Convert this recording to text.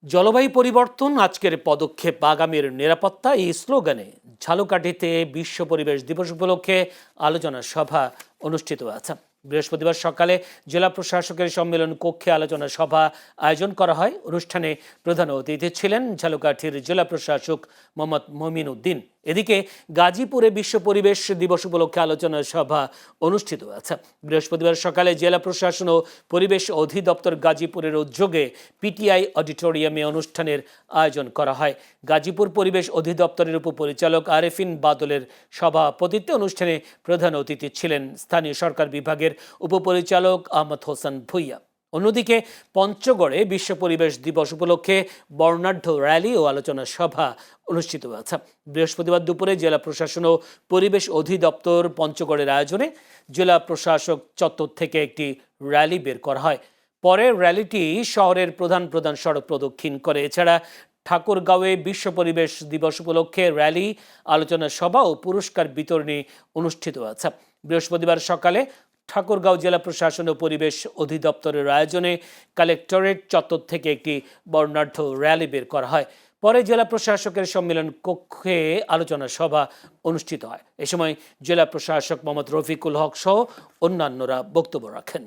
জলবায়ু পরিবর্তন আজকের পদক্ষেপ আগামীর নিরাপত্তা এই স্লোগানে ঝালকাঠিতে বিশ্ব পরিবেশ দিবস উপলক্ষে আলোচনা সভা অনুষ্ঠিত আছে। বৃহস্পতিবার সকালে জেলা প্রশাসকের সম্মেলন কক্ষে আলোচনা সভা আয়োজন করা হয়। অনুষ্ঠানে প্রধান অতিথি ছিলেন ঝালকাঠির জেলা প্রশাসক মোহাম্মদ মমিন উদ্দিন। এদিকে গাজীপুরে বিশ্ব পরিবেশ দিবস উপলক্ষে আলোচনা সভা অনুষ্ঠিত আছে। বৃহস্পতিবার সকালে জেলা প্রশাসন ও পরিবেশ অধিদপ্তর গাজীপুরের উদ্যোগে পিটিআই অডিটোরিয়ামে অনুষ্ঠানের আয়োজন করা হয়। গাজীপুর পরিবেশ অধিদপ্তরের উপপরিচালক আরেফিন বাদলের সভাপতিত্বে অনুষ্ঠানে প্রধান অতিথি ছিলেন স্থানীয় সরকার বিভাগের উপপরিচালক আহমদ হোসেন ভুইয়া। অন্যদিকে পঞ্চগড়ে বিশ্ব পরিবেশ দিবস উপলক্ষে বর্ণাঢ্য র্যালি ও আলোচনা সভা অনুষ্ঠিত হয়েছে। বৃহস্পতিবার দুপুরে জেলা প্রশাসন ও পরিবেশ অধিদপ্তর পঞ্চগড়ের আয়োজনে জেলা প্রশাসক চত্বর থেকে একটি র্যালি বের করা হয়। পরে র্যালিটি শহরের প্রধান প্রধান সড়ক প্রদক্ষিণ করে। এছাড়া ঠাকুরগাঁওয়ে বিশ্ব পরিবেশ দিবস উপলক্ষে র্যালি, আলোচনা সভা ও পুরস্কার বিতরণী অনুষ্ঠিত হয়েছে। বৃহস্পতিবার সকালে ঠাকুরগাঁও জেলা প্রশাসন ও পরিবেশ অধিদপ্তরের আয়োজনে কালেক্টরেট চত্বর থেকে একটি বর্ণাঢ্য র্যালি বের করা হয়। পরে জেলা প্রশাসকের সম্মেলন কক্ষে আলোচনা সভা অনুষ্ঠিত হয়। এ সময় জেলা প্রশাসক মোহাম্মদ রফিকুল হক সহ অন্যান্যরা বক্তব্য রাখেন।